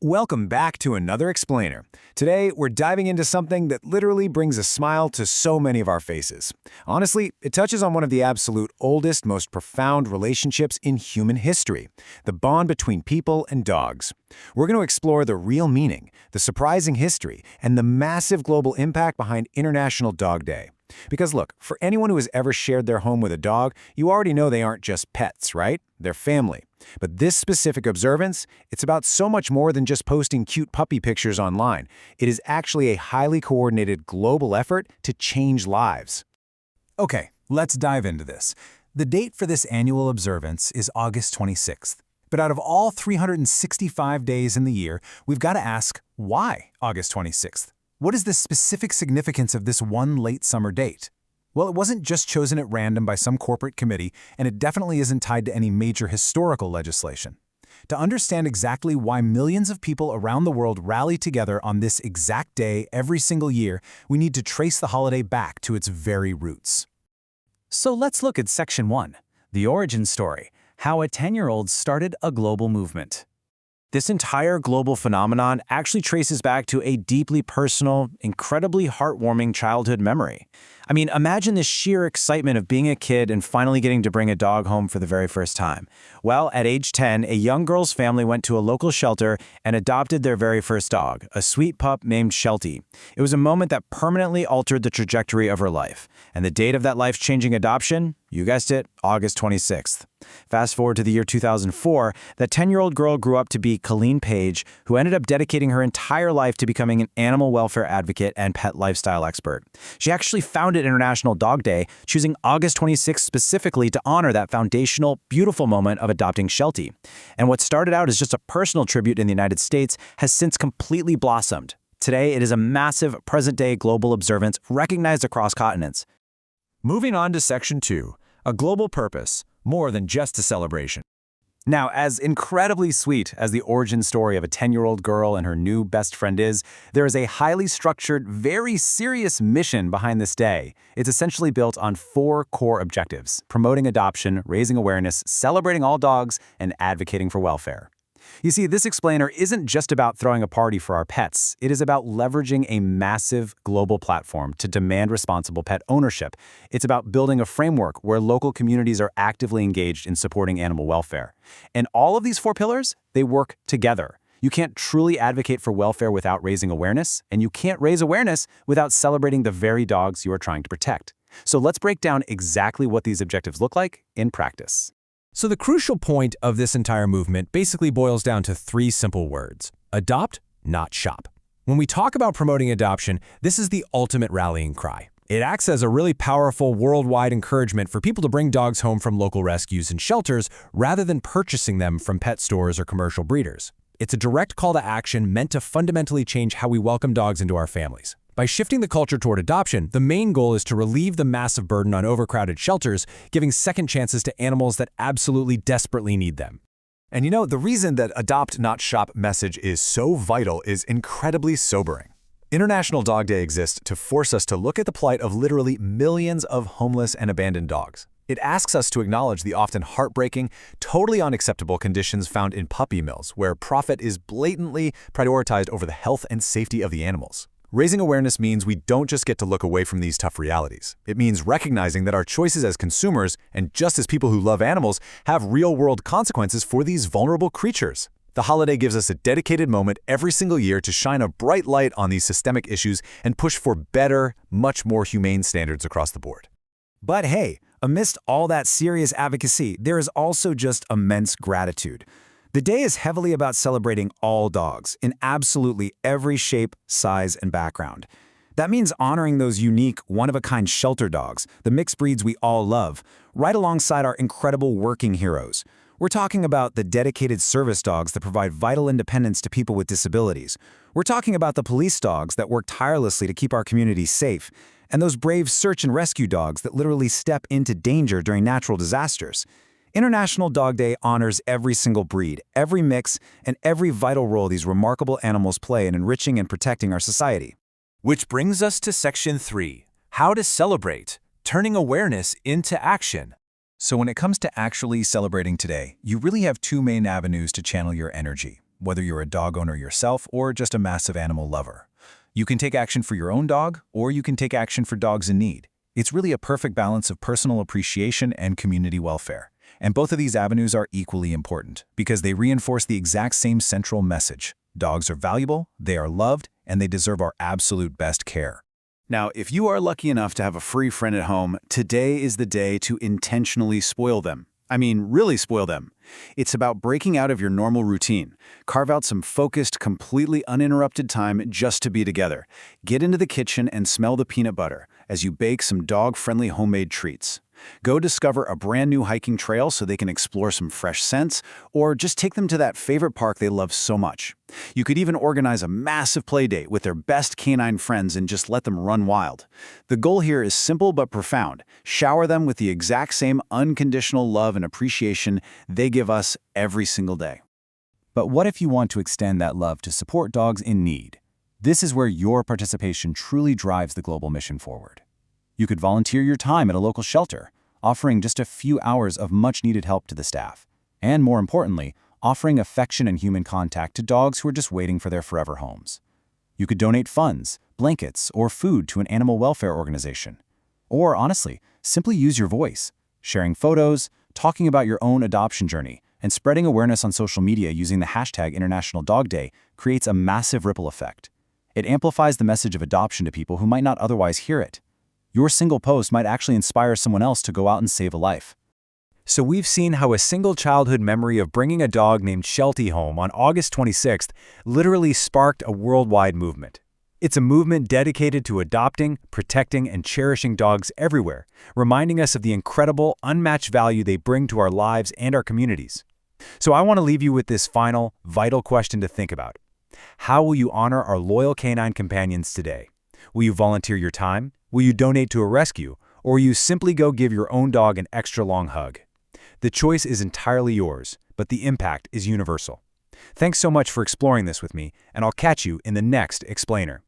Welcome back to another Explainer. Today, we're diving into something that literally brings a smile to so many of our faces. Honestly, it touches on one of the absolute oldest, most profound relationships in human history, the bond between people and dogs. We're going to explore the real meaning, the surprising history, and the massive global impact behind International Dog Day. Because look, for anyone who has ever shared their home with a dog, you already know they aren't just pets, right? They're family. But this specific observance, it's about so much more than just posting cute puppy pictures online. It is actually a highly coordinated global effort to change lives. Okay, let's dive into this. The date for this annual observance is August 26th. But out of all 365 days in the year, we've got to ask, why August 26th? What is the specific significance of this one late summer date? Well, it wasn't just chosen at random by some corporate committee, and it definitely isn't tied to any major historical legislation. To understand exactly why millions of people around the world rally together on this exact day every single year, we need to trace the holiday back to its very roots. So let's look at Section 1, the origin story, how a 10-year-old started a global movement. This entire global phenomenon actually traces back to a deeply personal, incredibly heartwarming childhood memory. I mean, imagine the sheer excitement of being a kid and finally getting to bring a dog home for the very first time. Well, at age 10, a young girl's family went to a local shelter and adopted their very first dog, a sweet pup named Sheltie. It was a moment that permanently altered the trajectory of her life. And the date of that life-changing adoption? You guessed it, August 26th. Fast forward to the year 2004, that 10-year-old girl grew up to be Colleen Paige, who ended up dedicating her entire life to becoming an animal welfare advocate and pet lifestyle expert. She actually founded International Dog Day, choosing August 26th specifically to honor that foundational, beautiful moment of adopting Sheltie. And what started out as just a personal tribute in the United States has since completely blossomed. Today, it is a massive, present-day global observance recognized across continents. Moving on to Section 2, a global purpose, more than just a celebration. Now, as incredibly sweet as the origin story of a 10-year-old girl and her new best friend is, there is a highly structured, very serious mission behind this day. It's essentially built on 4 core objectives: promoting adoption, raising awareness, celebrating all dogs, and advocating for welfare. You see, this explainer isn't just about throwing a party for our pets. It is about leveraging a massive global platform to demand responsible pet ownership. It's about building a framework where local communities are actively engaged in supporting animal welfare. And all of these 4 pillars, they work together. You can't truly advocate for welfare without raising awareness, and you can't raise awareness without celebrating the very dogs you are trying to protect. So let's break down exactly what these objectives look like in practice. So the crucial point of this entire movement basically boils down to 3 simple words: adopt, not shop. When we talk about promoting adoption, this is the ultimate rallying cry. It acts as a really powerful worldwide encouragement for people to bring dogs home from local rescues and shelters rather than purchasing them from pet stores or commercial breeders. It's a direct call to action meant to fundamentally change how we welcome dogs into our families. By shifting the culture toward adoption, the main goal is to relieve the massive burden on overcrowded shelters, giving second chances to animals that absolutely desperately need them. And you know, the reason that adopt, not shop message is so vital is incredibly sobering. International Dog Day exists to force us to look at the plight of literally millions of homeless and abandoned dogs. It asks us to acknowledge the often heartbreaking, totally unacceptable conditions found in puppy mills, where profit is blatantly prioritized over the health and safety of the animals. Raising awareness means we don't just get to look away from these tough realities. It means recognizing that our choices as consumers, and just as people who love animals, have real-world consequences for these vulnerable creatures. The holiday gives us a dedicated moment every single year to shine a bright light on these systemic issues and push for better, much more humane standards across the board. But hey, amidst all that serious advocacy, there is also just immense gratitude. The day is heavily about celebrating all dogs in absolutely every shape, size, and background. That means honoring those unique, one-of-a-kind shelter dogs, the mixed breeds we all love, right alongside our incredible working heroes. We're talking about the dedicated service dogs that provide vital independence to people with disabilities. We're talking about the police dogs that work tirelessly to keep our communities safe, and those brave search and rescue dogs that literally step into danger during natural disasters. International Dog Day honors every single breed, every mix, and every vital role these remarkable animals play in enriching and protecting our society. Which brings us to Section 3, how to celebrate, turning awareness into action. So when it comes to actually celebrating today, you really have 2 main avenues to channel your energy. whether you're a dog owner yourself or just a massive animal lover. You can take action for your own dog, or you can take action for dogs in need. It's really a perfect balance of personal appreciation and community welfare. And both of these avenues are equally important because they reinforce the exact same central message. Dogs are valuable, they are loved, and they deserve our absolute best care. Now, if you are lucky enough to have a furry friend at home, today is the day to intentionally spoil them. I mean, really spoil them. It's about breaking out of your normal routine. Carve out some focused, completely uninterrupted time just to be together. Get into the kitchen and smell the peanut butter as you bake some dog-friendly homemade treats. Go discover a brand new hiking trail so they can explore some fresh scents, or just take them to that favorite park they love so much. You could even organize a massive play date with their best canine friends and just let them run wild. The goal here is simple but profound. Shower them with the exact same unconditional love and appreciation they give us every single day. But what if you want to extend that love to support dogs in need? This is where your participation truly drives the global mission forward. You could volunteer your time at a local shelter, offering just a few hours of much-needed help to the staff. And more importantly, offering affection and human contact to dogs who are just waiting for their forever homes. You could donate funds, blankets, or food to an animal welfare organization. Or honestly, simply use your voice, sharing photos, talking about your own adoption journey, and spreading awareness on social media using the hashtag International Dog Day creates a massive ripple effect. It amplifies the message of adoption to people who might not otherwise hear it. Your single post might actually inspire someone else to go out and save a life. So we've seen how a single childhood memory of bringing a dog named Sheltie home on August 26th literally sparked a worldwide movement. It's a movement dedicated to adopting, protecting, and cherishing dogs everywhere, reminding us of the incredible, unmatched value they bring to our lives and our communities. So I want to leave you with this final, vital question to think about. How will you honor our loyal canine companions today? Will you volunteer your time? Will you donate to a rescue? Or will you simply go give your own dog an extra long hug? The choice is entirely yours, but the impact is universal. Thanks so much for exploring this with me, and I'll catch you in the next Explainer.